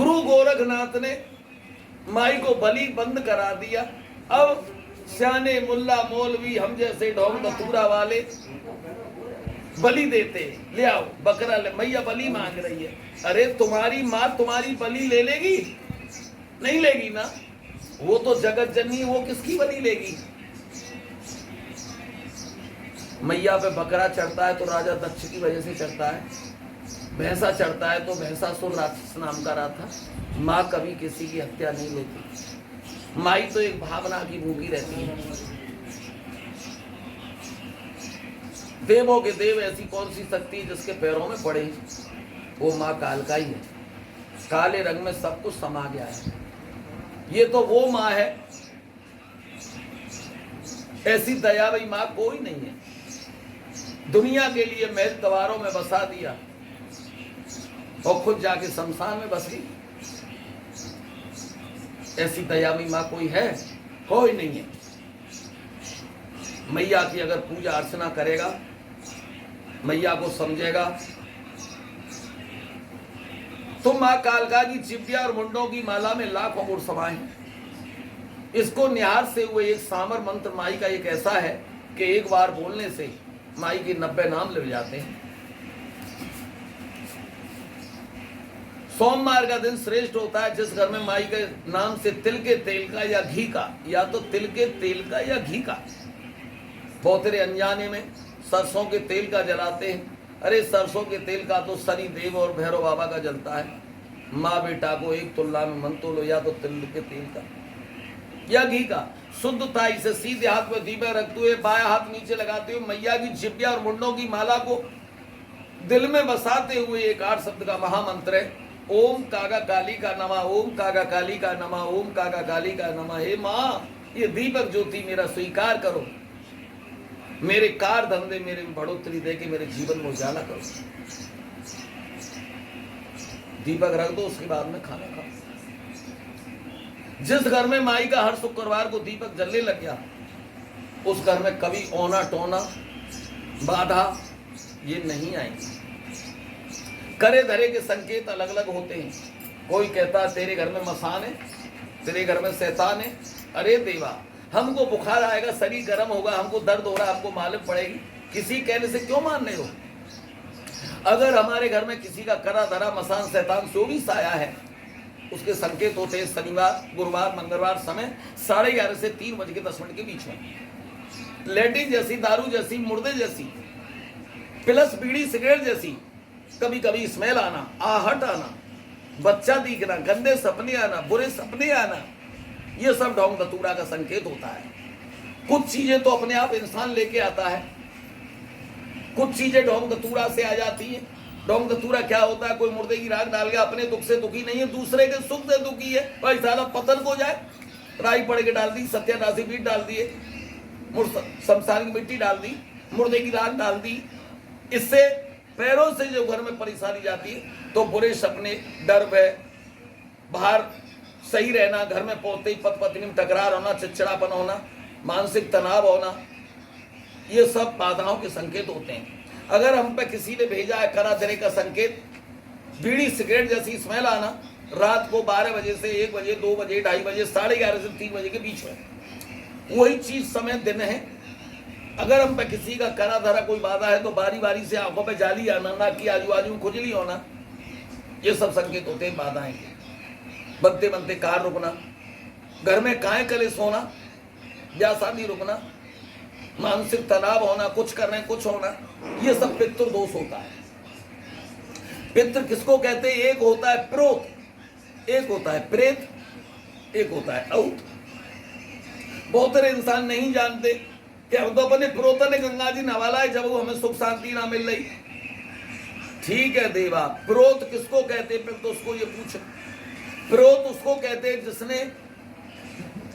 गुरु गोरखनाथ ने माई को बलि बंद करा दिया। अब सियाने मुल्ला मौलवी हम जैसे ढोंग धतूरा वाले बलि देते, ले आओ बकरा ले, मैया बलि मांग रही है। अरे तुम्हारी माँ तुम्हारी बलि ले लेगी? नहीं लेगी ना, वो तो जगत जननी, वो किसकी बलि लेगी? मैया पे बकरा चढ़ता है तो राजा दक्ष की वजह से चढ़ता है, भैंसा चढ़ता है तो भैंसासुर राक्षस नाम का रहा था। माँ कभी किसी की हत्या नहीं लेती, माई तो एक भावना की भूखी रहती है। देवों के देव ऐसी कौन सी शक्ति है जिसके पैरों में पड़े? वो माँ कालका ही है, काले रंग में सब कुछ समा गया है। ये तो वो माँ है, ऐसी दयामयी माँ कोई नहीं है। दुनिया के लिए महल दीवारों में बसा दिया और खुद जाके शमशान में बस गई। ऐसी दयामयी माँ कोई है? कोई नहीं है। मैया की अगर पूजा अर्चना करेगा, मैया को समझेगा, तो माँ कालका की चिपिया और मुंडों की माला में लाखों गुण समाये हैं। इसको निहार से हुए एक सामर मंत्र माई का एक ऐसा है कि एक बार बोलने से माई के 90 नाम ले जाते हैं। सोमवार का दिन श्रेष्ठ होता है जिस घर में माई के नाम से तिल के तेल का या घी का, या तो तिल के तेल का या घी का, बहुत तेरे अनजाने में सरसों के तेल का जलाते हैं। अरे सरसों के तेल का तो शनि देव और भैरव बाबा का जलता है। माँ बेटा को एक तुलना में मन तो लो, या तो तिल के तेल का या घी का। शुद्ध ताई से सीधे हाथ में दीपक रखते हुए बाया हाथ नीचे लगाते हुए मैया की जिब्बिया और मुंडों की माला को दिल में बसाते हुए एक 8 शब्द का महामंत्र है, ओम कागा काली का नमः, ओम कागा काली का नमः, ओम कागा काली का नमः। हे माँ, ये दीपक ज्योति मेरा स्वीकार करो, मेरे कार धंधे मेरे बढ़ोतरी दे के मेरे जीवन में उजाला करो। दीपक रख दो, उसके बाद में खाना खाओ। जिस घर में माई का हर शुक्रवार को दीपक जलने लग गया, उस घर में कभी ओना टोना बाधा ये नहीं आएंगे। करे धरे के संकेत अलग अलग होते हैं। कोई कहता तेरे घर में मसान है, तेरे घर में शैतान है। अरे देवा, हमको बुखार आएगा, शरीर गर्म होगा, हमको दर्द हो रहा, हमको मालूम पड़ेगी, किसी कहने से क्यों मान रहे हो? अगर हमारे घर में किसी का करा धरा मसान शैतान जो भी साया है, उसके संकेत होते हैं शनिवार गुरुवार मंगलवार समय 11:30 से 3:10 के बीच में। लेडीज जैसी, दारू जैसी, मुर्दे जैसी, प्लस बीड़ी सिगरेट जैसी कभी कभी स्मेल आना, आहट आना, बच्चा दिखना, गंदे सपने आना, बुरे सपने आना, ये सब ढोंग धतूरा का संकेत होता है। कुछ चीजें तो अपने आप इंसान लेके आता है, कुछ चीजें ढोंग धतूरा से आ जाती है। ढोंग धतूरा क्या होता है? कोई मुर्दे की राख डाल गया, अपने दुख से दुखी नहीं है, दूसरे के सुख से दुखी है, भाई सारा पतन को जाए। राई पड़ के डाल दी, सत्यानाशी बीट डाल दिए, शमशान की मिट्टी डाल दी, मुर्दे की राख डाल दी। इससे पैरों से जो घर में परेशानी जाती है, तो बुरे सपने, डर भय, बाहर सही रहना, घर में पहुंचते ही पति पत्नी में टकरार होना, चिड़चिड़ापन होना, मानसिक तनाव होना, ये सब बाधाओं के संकेत होते हैं। अगर हम पे किसी ने भेजा है करा धरे का संकेत, बीड़ी सिगरेट जैसी स्मेल आना, रात को 12 बजे से 1 बजे, 2 बजे, 2:30 बजे, 11:30 से 3 बजे के बीच में, वही चीज समय दिन है। अगर हम पे किसी का करा धरा कोई बाधा है, तो बारी बारी से आंखों पे जाली आना, नाक की आजू बाजू खुजली होना, ये सब संकेत होते हैं बाधाएं के। बनते बनते कार रुकना, घर में काय कलेश होना, ब्याह शादी रुकना, मानसिक तनाव होना, कुछ करने कुछ होना, ये सब पितृ दोष होता है। पितृ किसको कहते हैं? एक होता है प्रोत, एक होता है प्रेत, एक होता है औत। बहुत सारे इंसान नहीं जानते कि हम तो अपने प्रोत ने गंगा जी नवाला है जब वो हमें सुख शांति ना मिल रही। ठीक है देवा, प्रोत किसको कहते हैं? फिर तो उसको ये पूछ। प्रोत उसको कहते हैं जिसने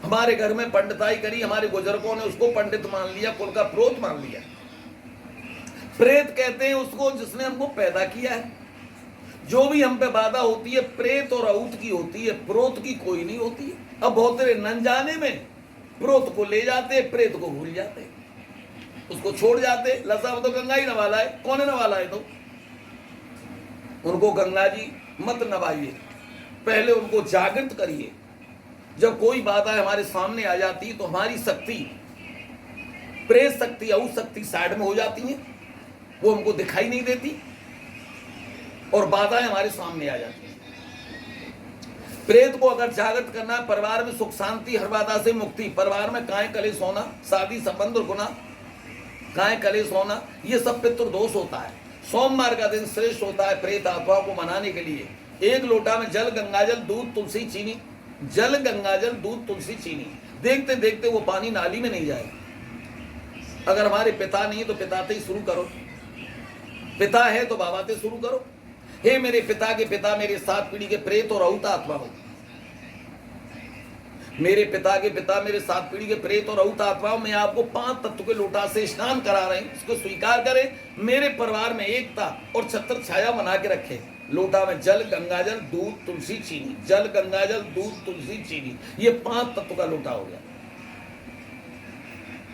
हमारे घर में पंडिताई करी, हमारे बुजुर्गों ने उसको पंडित मान लिया, कुल का प्रोत मान लिया। प्रेत कहते हैं उसको जिसने हमको पैदा किया है। जो भी हम पे बाधा होती है प्रेत और औत की होती है, प्रोत की कोई नहीं होती है। अब बहुत तेरे नंजाने में प्रोत को ले जाते, प्रेत को भूल जाते, उसको छोड़ जाते। लसा तो गंगा ही नवाला है, कौन है नवाला है? तो उनको गंगा जी मत नवाइए, पहले उनको जागृत करिए। जब कोई बाधा हमारे सामने आ जाती है तो हमारी शक्ति, प्रेत शक्ति, औ शक्ति साइड में हो जाती है, वो हमको दिखाई नहीं देती और बाधाएं हमारे सामने आ जाती हैं। प्रेत को अगर जागृत करना है, परिवार में सुख शांति, हर बाधा से मुक्ति, परिवार में काहे कलेश होना, शादी संबंध रुकना, काहे कलेश होना, ये सब पितृ दोष होता है। सोमवार का दिन श्रेष्ठ होता है प्रेत आत्माओं को मनाने के लिए। एक लोटा में जल, गंगाजल, दूध, तुलसी, चीनी, जल, गंगाजल, दूध, तुलसी, चीनी, देखते देखते वो पानी नाली में नहीं जाएगा। अगर हमारे पिता नहीं तो पिता से ही शुरू करो, पिता है तो बाबा से शुरू करो। हे मेरे पिता के पिता, मेरे 7 पीढ़ी के प्रेत और औत आत्मा हो, मेरे पिता के पिता, मेरे 7 पीढ़ी के प्रेत और औत आत्माओं, मैं आपको 5 तत्व के लोटा से स्नान करा रहे हैं, इसको स्वीकार करें। मेरे परिवार में एकता और छत्र छाया बना के रखे। लोटा में जल, गंगाजल, दूध, तुलसी, चीनी, जल, गंगाजल, दूध, तुलसी, चीनी, ये 5 तत्व का लोटा हो गया।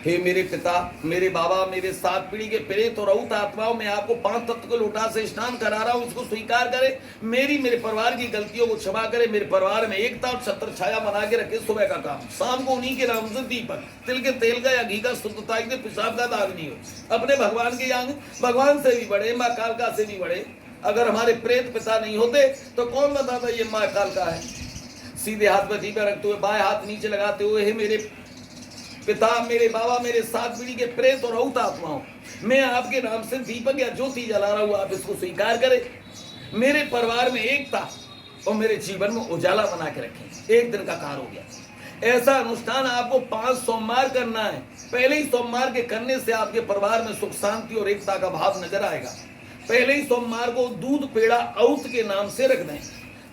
हे मेरे पिता, मेरे बाबा, मेरे 7 पीढ़ी के प्रेत और औत आत्माओं, मैं आपको 5 तत्व के लोटा से स्नान करा रहा हूं, इसको स्वीकार करें। मेरे परिवार की गलतियों को क्षमा करें। मेरे परिवार में एकता और छत्र छाया बना के रखे। सुबह का काम, शाम को उन्हीं के नाम से दीपक, तिल के तेल का या घी का शुद्धता से पेशाब का दाग नहीं हो। अपने भगवान के यांग, भगवान से भी बड़े, माँ कालका से भी बड़े। अगर हमारे प्रेत पिता नहीं होते तो कौन बताता ये माँ कालका है। सीधे हाथ पर दीपक रखते हुए, बाएं हाथ नीचे लगाते हुए, हे मेरे पिता, मेरे बाबा, मेरे 7 पीढ़ी के प्रेत और औत आत्माओं, मैं आपके नाम से दीपक या ज्योति जला रहा हूं, आप इसको स्वीकार करें। मेरे परिवार में एकता और मेरे जीवन में उजाला बना के रखें। एक दिन का कार्य हो गया। ऐसा अनुष्ठान आपको 5 सोमवार करना है। पहले ही सोमवार के करने से आपके परिवार में सुख शांति और एकता का भाव नजर आएगा। पहले ही सोमवार को दूध पेड़ा औत के नाम से रख दें।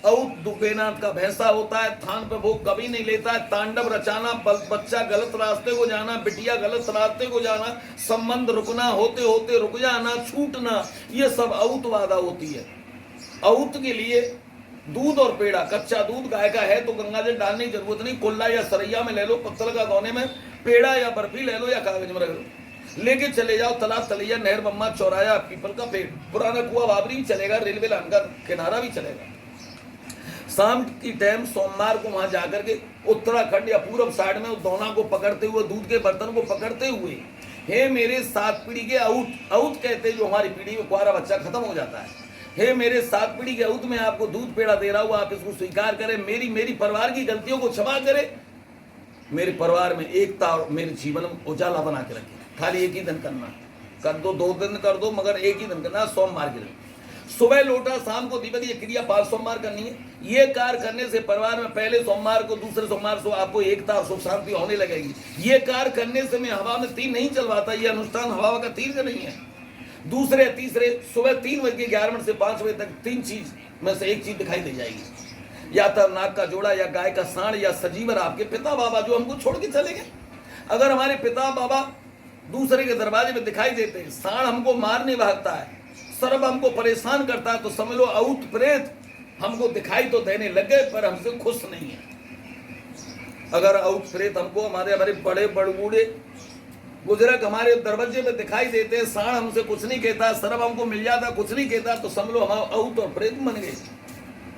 औत दुपेनाथ का भैंसा होता है, थान पे भोग कभी नहीं लेता है। तांडव रचाना, बच्चा गलत रास्ते को जाना, बिटिया गलत रास्ते को जाना, संबंध रुकना, होते होते रुक जाना, छूटना, ये सब औत बाधा होती है। औत के लिए दूध और पेड़ा, कच्चा दूध गाय का है तो गंगाजल डालने की जरूरत नहीं, कुल्ला या सरैया में ले लो, पत्तल का कोने में पेड़ा या बर्फी ले लो या कागज में रख लो, लेके चले जाओ। तालाब, तलैया, नहर, बम्मा, चौराया, पीपल का पेड़, पुराना कुआ, बाबरी भी चलेगा, रेलवे लाइन का किनारा भी चलेगा। शाम की टाइम सोमवार को वहां जाकर के उत्तराखंड या पूर्व साइड में दोना को पकड़ते हुए, दूध के बर्तन को पकड़ते हुए, हे मेरे 7 पीढ़ी के औत, औत कहते हैं जो हमारी पीढ़ी में कुआरा बच्चा खत्म हो जाता है। हे मेरे 7 पीढ़ी के औत, में आपको दूध पेड़ा दे रहा हूं, आप इसको स्वीकार करें। मेरी परिवार की गलतियों को क्षमा करें। मेरे परिवार में एकता और मेरे जीवन में उजाला बना के रखें। खाली एक ही दिन करना, कर दो, 2 दिन कर दो, मगर एक ही दिन करना, सोमवार के दिन। सुबह लोटा, शाम को दीपक, ये क्रिया 5 सोमवार करनी है। ये कार्य करने से परिवार में पहले सोमवार को, दूसरे सोमवार से आपको एकता और सुख शांति होने लगेगी। ये कार्य करने से मैं हवा में तीर नहीं चलवाता, ये अनुष्ठान हवा का तीर का नहीं है। दूसरे तीसरे सुबह 3 बजे 11 मिनट से 5 बजे तक 3 चीज में से एक चीज दिखाई दे जाएगी, या तो नाग का जोड़ा, या गाय का साण, या सजीवर आपके पिता बाबा जो हमको छोड़ के चले गए। अगर हमारे पिता बाबा दूसरे के दरवाजे में दिखाई देते हैं, साण हमको मारने भागता है, सर्प हमको परेशान करता है, तो समझ लो औत प्रेत हमको दिखाई तो देने लगे पर हमसे खुश नहीं है। अगर औत प्रेत हमको हमारे बड़े बड़बूढ़े बुजुर्ग हमारे दरवाजे में दिखाई देते हैं, साण हमसे कुछ नहीं कहता, सर्प हमको मिल जाता कुछ नहीं कहता, तो समझ लो हम औत और प्रेत बन गए।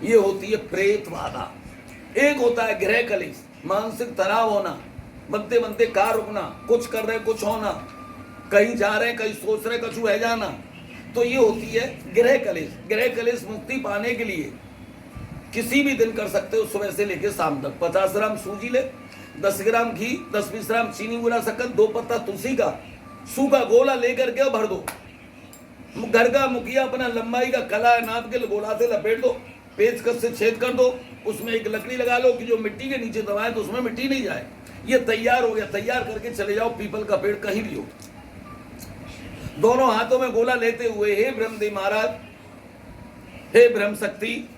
ये होती है प्रेत बाधा। एक होता है ग्रह कलेश, मानसिक तनाव होना, बनते बनते कार रुकना, कुछ कर रहे कुछ होना, कहीं जा रहे कहीं सोच रहे कुछ है जाना, तो ये होती है ग्रह कलेश। ग्रह कलेश मुक्ति पाने के लिए किसी भी दिन कर सकते हो, सुबह से लेकर शाम तक। 50 ग्राम सूजी ले, 10 ग्राम घी, 10-20 ग्राम चीनी मिला सकत, 2 पत्ता तुलसी का सूखा गोला लेकर के भर दो। घर का मुखिया अपना लंबाई का कला नाप के गोला से लपेट दो, पेचकस से छेद कर दो, उसमें एक लकड़ी लगा लो कि जो मिट्टी के नीचे दबाए तो उसमें मिट्टी नहीं जाए। ये तैयार हो गया। तैयार करके चले जाओ, पीपल का पेड़ कहीं भी हो, दोनों हाथों में गोला लेते हुए, हे ब्रह्मदेव महाराज, हे ब्रह्म शक्ति,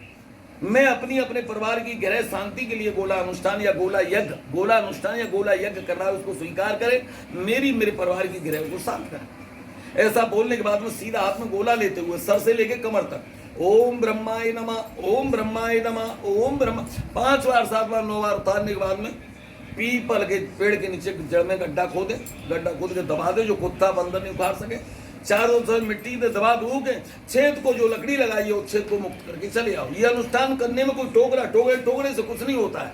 मैं अपने परिवार की ग्रह शांति के लिए गोला अनुष्ठान या गोला यज्ञ कर रहा है, उसको स्वीकार करें। मेरे परिवार की ग्रह को शांत करें। ऐसा बोलने के बाद में सीधा हाथ में गोला लेते हुए सर से लेके कमर तक ओम ब्रह्माय नमः, ओम ब्रह्माय नमः, ओम ब्रह्मा 5 बार 7 बार 9 बार उतारने के बाद में पीपल के पेड़ के नीचे जड़ में गड्ढा खोद के दबा दे, जो कुत्ता बंदर नहीं उखाड़ सके। चारों तरफ मिट्टी से दबा दू के छेद को जो लकड़ी लगाई है उस छेद को मुक्त करके चले आओ। ये अनुष्ठान करने में कोई टोकरे से कुछ नहीं होता है।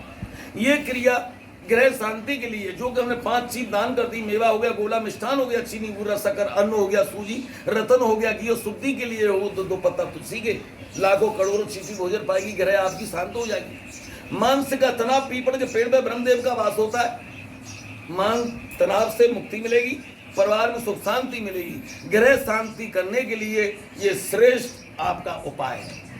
ये क्रिया ग्रह शांति के लिए, जो कि हमने 5 चीज दान कर दी, मेवा हो गया, गोला मिष्ठान हो गया, चीनी बूरा शक्कर, अन्न हो गया, सूजी, रतन हो गया, घी, और शुद्धि के लिए हो तो 2 पत्ता तुलसी के, लाखों करोड़ों चीटी भोजन पाएगी, ग्रह आपकी शांत हो जाएगी। मानसिक का तनाव, पीपल के पेड़ में ब्रह्मदेव का वास होता है, मान तनाव से मुक्ति मिलेगी, परिवार में सुख शांति मिलेगी। ग्रह शांति करने के लिए ये श्रेष्ठ आपका उपाय है।